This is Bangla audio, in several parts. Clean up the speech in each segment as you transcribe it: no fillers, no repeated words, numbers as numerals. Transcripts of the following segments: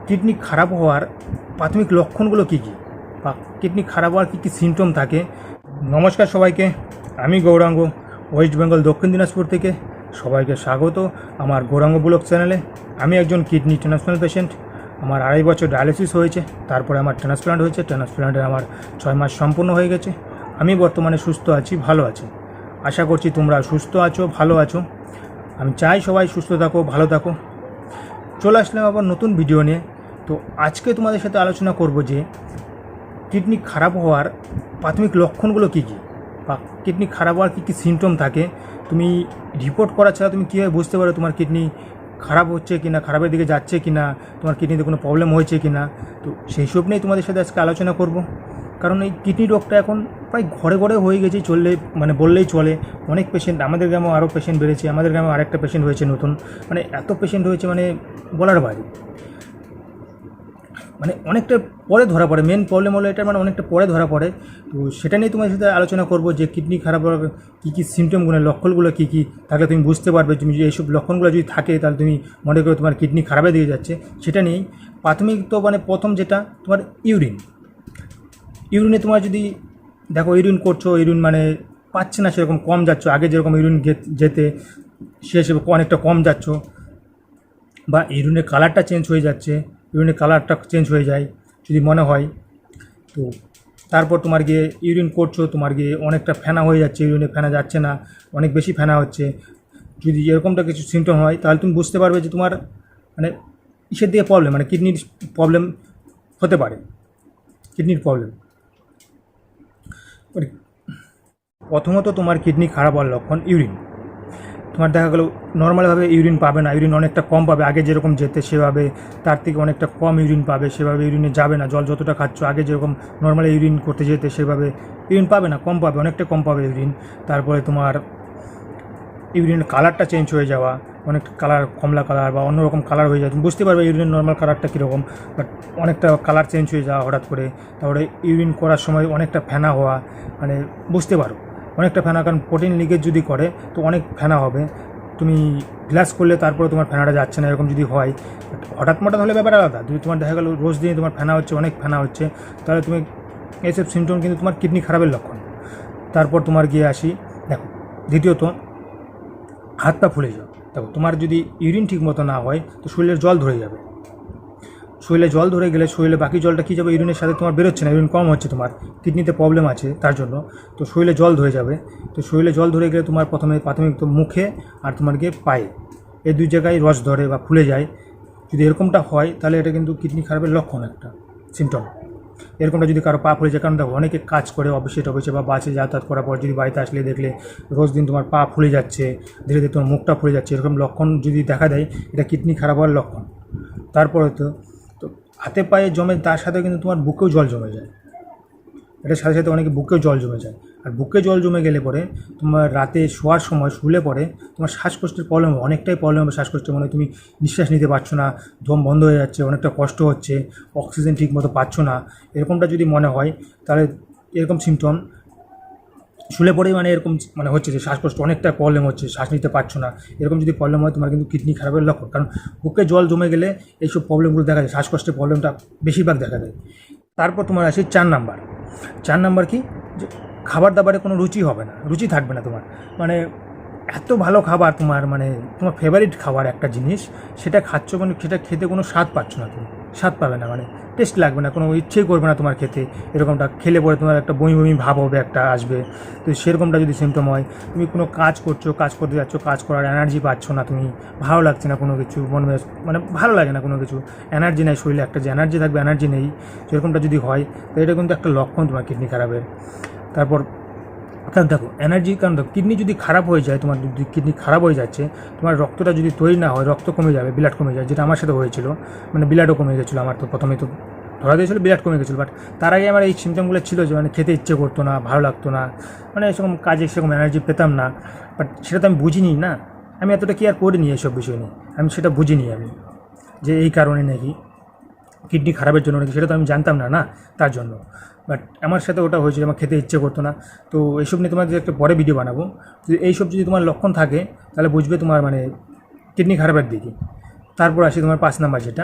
কিডনি খারাপ হওয়ার প্রাথমিক লক্ষণগুলো কী কী বা কিডনি খারাপ হওয়ার কী কী সিমটম থাকে। নমস্কার সবাইকে, আমি গৌরাঙ্গ, ওয়েস্ট বেঙ্গল দক্ষিণ দিনাজপুর থেকে সবাইকে স্বাগত আমার গৌরাঙ্গ ব্লগ চ্যানেলে। আমি একজন কিডনি ট্রান্সপ্লান্ট পেশেন্ট। আমার 2.5 বছর ডায়ালিসিস হয়েছে, তারপরে আমার ট্রান্সপ্লান্ট হয়েছে। ট্রান্সপ্লান্টের আমার 6 মাস সম্পূর্ণ হয়ে গেছে। আমি বর্তমানে সুস্থ আছি, ভালো আছি। আশা করছি তোমরা সুস্থ আছো, ভালো আছো। আমি চাই সবাই সুস্থ থাকো, ভালো থাকো। চলে আসলাম আবার নতুন ভিডিও নিয়ে। তো আজকে তোমাদের সাথে আলোচনা করব যে কিডনি খারাপ হওয়ার প্রাথমিক লক্ষণগুলো কী কী বা কিডনি খারাপ হওয়ার কী কী সিমটম থাকে। তুমি রিপোর্ট করা ছাড়া তুমি কীভাবে বুঝতে পারো তোমার কিডনি খারাপ হচ্ছে কি না, খারাপের দিকে যাচ্ছে কি না, তোমার কিডনিতে কোনো প্রবলেম হয়েছে কি না। তো সেই সব নিয়েই তোমাদের সাথে আজকে আলোচনা করব। কারণ এই কিডনি রোগটা এখন প্রায় ঘরে ঘরে হয়ে গেছে, বললেই চলে। অনেক পেশেন্ট, আমাদের গ্রামেও আরও পেশেন্ট বেড়েছে, আমাদের গ্রামে আরেকটা পেশেন্ট হয়েছে নতুন। এত পেশেন্ট হয়েছে বলার বাইরে। অনেকটা পরে ধরা পড়ে, মেন প্রবলেম হলো এটা, অনেকটা পরে ধরা পড়ে। তো সেটা নিয়ে তোমার সাথে আলোচনা করব যে কিডনি খারাপ হওয়ার কী কী সিমটমগুলো, লক্ষণগুলো কী কী থাকলে তুমি বুঝতে পারবে। তুমি যদি এইসব লক্ষণগুলো যদি থাকে তাহলে তুমি মনে করো তোমার কিডনি খারাপের দিকে যাচ্ছে। সেটা নিয়েই প্রাথমিক তো প্রথম যেটা তোমার ইউরিনে তোমার যদি দেখো ইউরিন করছো, ইউরিন পাচ্ছে না সেরকম, কম যাচ্ছ, আগে যেরকম ইউরিন যেতে সে হিসেবে অনেকটা কম যাচ্ছ, বা ইউরিনের কালারটা চেঞ্জ হয়ে যাচ্ছে, ইউরিনের কালারটা চেঞ্জ হয়ে যায় যদি মনে হয়। তো তারপর তোমার গিয়ে ইউরিন করছো, তোমার গিয়ে অনেকটা ফেনা হয়ে যাচ্ছে, ইউরিনে ফেনা যাচ্ছে না, অনেক বেশি ফেনা হচ্ছে। যদি এরকমটা কিছু সিমটম হয় তাহলে তুমি বুঝতে পারবে যে তোমার ইসের দিকে প্রবলেম, কিডনির প্রবলেম হতে পারে। কিডনির প্রবলেম প্রথমত তোমার কিডনি খারাপ হওয়ার লক্ষণ ইউরিন। তোমার দেখা গেলো নর্মালভাবে ইউরিন পাবে না, ইউরিন অনেকটা কম পাবে, আগে যেরকম যেতে সেভাবে তার থেকে অনেকটা কম ইউরিন পাবে, সেভাবে ইউরিনে যাবে না। জল যতটা খাচ্ছ, আগে যেরকম নর্মালি ইউরিন করতে যেতে সেভাবে ইউরিন পাবে না, কম পাবে, অনেকটা কম পাবে ইউরিন। তারপরে তোমার ইউরিনের কালারটা চেঞ্জ হয়ে যাওয়া, অনেকটা কালার কমলা কালার বা অন্যরকম কালার হয়ে যায়। তুমি বুঝতে পারবে ইউরিনের নর্মাল কালারটা কীরকম, বাট অনেকটা কালার চেঞ্জ হয়ে যাওয়া হঠাৎ করে। তারপরে ইউরিন করার সময় অনেকটা ফেনা হওয়া, বুঝতে পারো অনেকটা ফেনা, কারণ প্রোটিন লিকেজ যদি করে তো অনেক ফেনা হবে। তুমি গ্লাস করলে তারপরে তোমার ফেনাটা যাচ্ছে না, এরকম যদি হয়। হঠাৎ মঠাৎ হলে ব্যাপার আলাদা। যদি তোমার দেখা গেলো রোজ দিনে তোমার ফেনা হচ্ছে, অনেক ফেনা হচ্ছে, তাহলে তুমি এইসব সিমটম কিন্তু তোমার কিডনি খারাপের লক্ষণ। তারপর তোমার গিয়ে আসি, দেখো দ্বিতীয়ত হাত পা ফুলে যাও। দেখো তোমার যদি ইউরিন ঠিক মতো না হয় তো শরীরের জল ধরে যাবে। শরীরে জল ধরে গেলে শরীরে বাকি জলটা কী যাবে, ইউরিনের সাথে তোমার বেরোচ্ছে না, ইউরিন কম হচ্ছে, তোমার কিডনিতে প্রবলেম আছে তার জন্য। তো শরীরে জল ধরে যাবে। তো শরীরে জল ধরে গেলে তোমার প্রাথমিক তো মুখে আর তোমার গিয়ে পায়ে, এই দুই জায়গায় রস ধরে বা ফুলে যায়। যদি এরকমটা হয় তাহলে এটা কিন্তু কিডনি খারাপের লক্ষণ, একটা সিমটম। এরকমটা যদি কারো পা ফুলে যায়, কারণ দেখো অনেকে কাজ করে অফিসে বা বাসে যাতায়াত করার পর যদি বাড়িতে আসলে দেখলে রোজ দিন তোমার পা ফুলে যাচ্ছে, ধীরে ধীরে তোমার মুখটা ফুলে যাচ্ছে, এরকম লক্ষণ যদি দেখা দেয় এটা কিডনি খারাপ হওয়ার লক্ষণ। তারপরে তো হাতে পায়ে জমে, তার সাথে কিন্তু তোমার বুকেও জল জমে যায়। এটার সাথে সাথে অনেকে বুকেও জল জমে যায়। আর বুকে জল জমে গেলে পরে তোমার রাতে শোয়ার সময় শুলে পরে তোমার শ্বাসকষ্টের প্রবলেম হবে, অনেকটাই প্রবলেম হবে শ্বাসকষ্টের। তুমি নিঃশ্বাস নিতে পারছো না, দম বন্ধ হয়ে যাচ্ছে, অনেকটা কষ্ট হচ্ছে, অক্সিজেন ঠিক মতো পাচ্ছ না, এরকমটা যদি মনে হয় তাহলে এরকম সিমটম শুলে পরেই এরকম হচ্ছে যে শ্বাসকষ্ট, অনেকটা প্রবলেম হচ্ছে, শ্বাস নিতে পারছো না, এরকম যদি প্রবলেম হয় তোমার কিন্তু কিডনি খারাপের লক্ষণ। কারণ বুকে জল জমে গেলে এইসব প্রবলেমগুলো দেখা যায়, শ্বাসকষ্টের প্রবলেমটা বেশিরভাগ দেখা দেয়। তারপর তোমার আসে 4 নাম্বার কি, যে খাবার দাবারে কোনো রুচি হবে না, রুচি থাকবে না তোমার। এত ভালো খাবার তোমার তোমার ফেভারিট খাবার একটা জিনিস, সেটা খাচ্ছ, সেটা খেতে কোনো স্বাদ পাচ্ছ না, তুমি স্বাদ পাবে না, টেস্ট লাগবে না, কোনো ইচ্ছেই করবে না তোমার খেতে। এরকমটা খেলে পরে তোমার একটা বমি বমি ভাব হবে, একটা আসবে। তো সেরকমটা যদি সিমটম হয়, তুমি কোনো কাজ করতে যাচ্ছ, কাজ করার এনার্জি পাচ্ছ না, তুমি ভালো লাগছে না কোনো কিছু, ভালো লাগে না কোনো কিছু, এনার্জি নেই শরীরে, একটা যে এনার্জি থাকবে এনার্জি নেই, সেরকমটা যদি হয় তো এটা কিন্তু একটা লক্ষণ তোমার কিডনি খারাপের। তারপর কারণ দেখো কিডনি যদি খারাপ হয়ে যায়, তোমার যদি কিডনি খারাপ হয়ে যাচ্ছে, তোমার রক্তটা যদি তৈরি না হয়, রক্ত কমে যাবে, ব্লাড কমে যায়, যেটা আমার সাথে হয়েছিল। ব্লাডও কমে গেছিলো আমার। তো প্রথমে তো ধরা দিয়েছিলো ব্লাড কমে গেছিলো, বাট তার আগে আমার এই সিমটমগুলো ছিল যে খেতে ইচ্ছে করতো না, ভালো লাগতো না, সেরকম কাজে সেরকম এনার্জি পেতাম না। বাট সেটা তো আমি বুঝিনি না, আমি এতটা কেয়ার করিনি এইসব বিষয় নিয়ে, আমি সেটা বুঝিনি আমি, যে এই কারণে নাকি কিডনি খারাপের জন্য নাকি, সেটা তো আমি জানতাম না তার জন্য। বাট আমার সাথে ওটা হয়েছিল, আমার খেতে ইচ্ছে করতো না। তো এইসব নিয়ে তোমার একটা পরে ভিডিও বানাবো। যদি এইসব যদি তোমার লক্ষণ থাকে তাহলে বুঝবে তোমার কিডনি খারাপের দিকে। তারপর আসি তোমার 5 নাম্বার, যেটা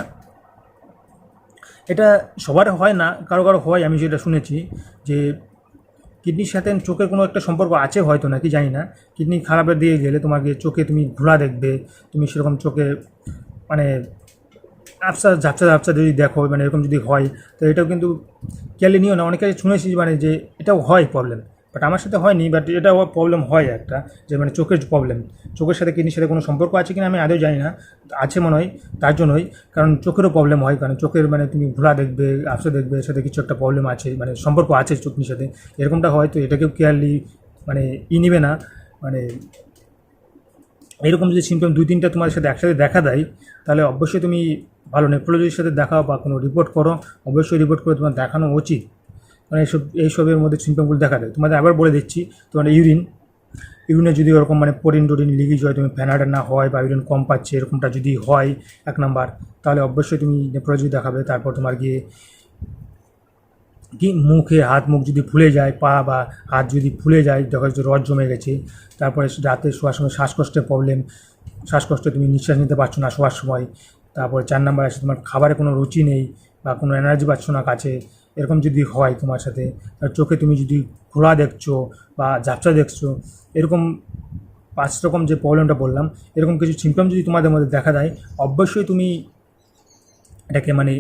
এটা সবার হয় না, কারো কারো হয়, আমি যেটা শুনেছি যে কিডনির সাথে চোখের কোনো একটা সম্পর্ক আছে হয়তো, নাকি জানি না। কিডনি খারাপের দিকে গেলে তোমাকে চোখে তুমি ঘোলা দেখবে, তুমি সেরকম চোখে মানে ঝাপসা ঝাপসা ঝাপসা যদি দেখো, মানে এরকম যদি হয়, তো এটাও কিন্তু কেয়ারলি নিও না। অনেকে শুনেছি মানে যে এটাও হয় প্রবলেম, বাট আমার সাথে হয়নি, বাট এটাও প্রবলেম হয় একটা, যে মানে চোখের প্রবলেম, চোখের সাথে কিডনির সাথে কোনো সম্পর্ক আছে কিনা আমি আদৌ জানি না, আছে মনে হয়। তার জন্যই, কারণ চোখেরও প্রবলেম হয়, কারণ চোখের মানে তুমি ঘোলা দেখবে, আফসা দেখবে, এর সাথে কিছু একটা প্রবলেম আছে, মানে সম্পর্ক আছে চোখের সাথে, এরকমটা হয়। তো এটাকেও কেয়ারলি মানে নিবে না, মানে এরকম যদি সিমটম 2-3টা তোমার সাথে একসাথে দেখা দেয়, তাহলে অবশ্যই তুমি ভালো নেফ্রোলজির সাথে দেখাও বা কোনো রিপোর্ট করো। অবশ্যই রিপোর্ট করে তোমার দেখানো উচিত, কারণ এইসবের মধ্যে সিমটমগুলো দেখা দেয়। তোমাদের আবার বলে দিচ্ছি, তোমার ইউরিনে যদি ওরকম মানে টোরিন লিকেজ হয়, তুমি ফেনাটা না হয় বা ইউরিন কম পাচ্ছে, এরকমটা যদি হয় 1 নাম্বার, তাহলে অবশ্যই তুমি নেফ্রোলজি দেখাবে। তারপর তোমার গিয়ে কি মুখে হাত মুখ যদি ফুলে যায়, পা বা হাত যদি ফুলে যায়, দেখা যাচ্ছে রড জমে গেছে, তারপরে রাতে শোয়ার সময় শ্বাসকষ্টের প্রবলেম, শ্বাসকষ্টে তুমি নিঃশ্বাস নিতে পারছো না শোয়ার সময়। তারপরে 4 নাম্বার আছে তোমার খাবারে কোনো রুচি নেই বা কোনো এনার্জি পাচ্ছ না কাছে, এরকম যদি হয় তোমার সাথে। আর চোখে তুমি যদি ঘোলা দেখছো বা ঝাপসা দেখছো, এরকম 5 রকম যে প্রবলেমটা বললাম, এরকম কিছু সিমটম যদি তোমাদের মধ্যে দেখা দেয়, অবশ্যই তুমি এটাকে মানে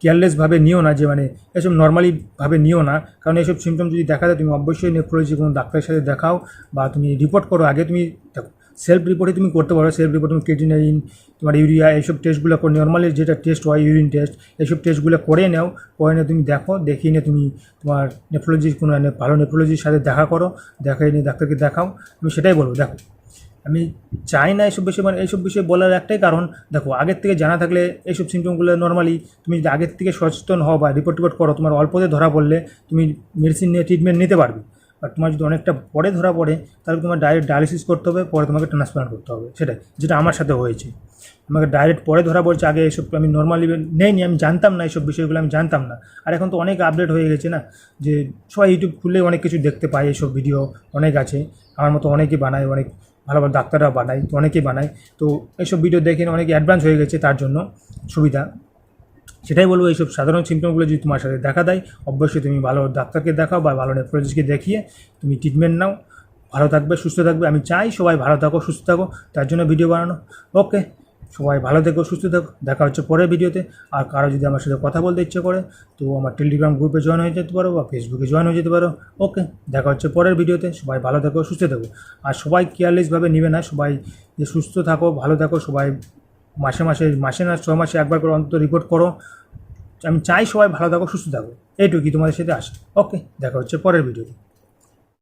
কেয়ারলেসভাবে নিও না, যে মানে এসব নর্মালিভাবে নিও না। কারণ এইসব সিমটম যদি দেখা দেয়, তুমি অবশ্যই নেফ্রোলজি কোনো ডাক্তারের সাথে দেখাও বা তুমি রিপোর্ট করো। আগে তুমি দেখো, সেলফ রিপোর্টে তুমি করতে পারো। সেলফ রিপোর্ট তুমি ক্রিয়েটিনিন, তোমার ইউরিয়া, এইসব টেস্টগুলো করে, নর্মালি যেটা টেস্ট হয় ইউরিন টেস্ট, এইসব টেস্টগুলো করে নাও। করে নিয়ে তুমি দেখো, দেখিয়ে নিয়ে তুমি তোমার নেফ্রোলজির কোনো ভালো নেফ্রোলজির সাথে দেখা করো, দেখাই নিয়ে ডাক্তারকে দেখাও। আমি সেটাই বলবো। দেখো, আমি চাই না এইসব বিষয়ে, মানে এইসব বিষয়ে বলার একটাই কারণ, দেখো আগের থেকে জানা থাকলে এইসব সিমটমগুলো নর্মালি তুমি যদি আগের থেকে সচেতন হও বা রিপোর্ট করো, তোমার অল্পতে ধরা পড়লে তুমি মেডিসিন নিয়ে ট্রিটমেন্ট নিতে পারবে। আর তোমার যদি অনেকটা পরে ধরা পড়ে, তাহলে তোমার ডাইরেক্ট ডায়ালিসিস করতে হবে, পরে তোমাকে ট্রান্সপ্লান্ট করতে হবে। সেটাই যেটা আমার সাথে হয়েছে। আমাকে ডাইরেক্ট পরে ধরা পড়ছে, আগে এসব আমি নর্মালি নেইনি, আমি জানতাম না এইসব বিষয়গুলো, আমি জানতাম না। আর এখন তো অনেক আপডেট হয়ে গেছে না, যে সবাই ইউটিউব খুললে অনেক কিছু দেখতে পায়, এইসব ভিডিও অনেক আছে। আমার মতো অনেকেই বানায়, অনেক ভালো ভালো ডাক্তাররা বানায়, তো অনেকেই বানায়। তো এইসব ভিডিও দেখে অনেকে অ্যাডভান্স হয়ে গেছে, তার জন্য সুবিধা। সেটাই বলবো, এইসব সাধারণ সিমটমগুলো যদি তোমার সাথে দেখা দেয়, অবশ্যই তুমি ভালো ডাক্তারকে দেখাও বা ভালো নেফ্রোলজিস্টকে দেখিয়ে তুমি ট্রিটমেন্ট নাও। ভালো থাকবে, সুস্থ থাকবে। আমি চাই সবাই ভালো থাকো, সুস্থ থাকো, তার জন্য ভিডিও বানানো। ওকে, সবাই ভালো থেকো, সুস্থ থাকো। দেখা হচ্ছে পরের ভিডিওতে। আর কারো যদি আমার সাথে কথা বলতে ইচ্ছে করে, তো আমার টেলিগ্রাম গ্রুপে জয়েন হয়ে যেতে পারো বা ফেসবুকে জয়েন হয়ে যেতে পারো। ওকে, দেখা হচ্ছে পরের ভিডিওতে। সবাই ভালো থেকো, সুস্থ থাকো। আর সবাই কেয়ারলেসভাবে নেবে না, সবাই যে সুস্থ থাকো, ভালো থাকো। সবাই মাসে না 6 মাসে একবার করে অন্তত রিপোর্ট করো। আমি চাই সবাই ভালো থাকো, সুস্থ থাকো। এইটুকুই তোমাদের সাথে আসে। ওকে, দেখা হচ্ছে পরের ভিডিওতে।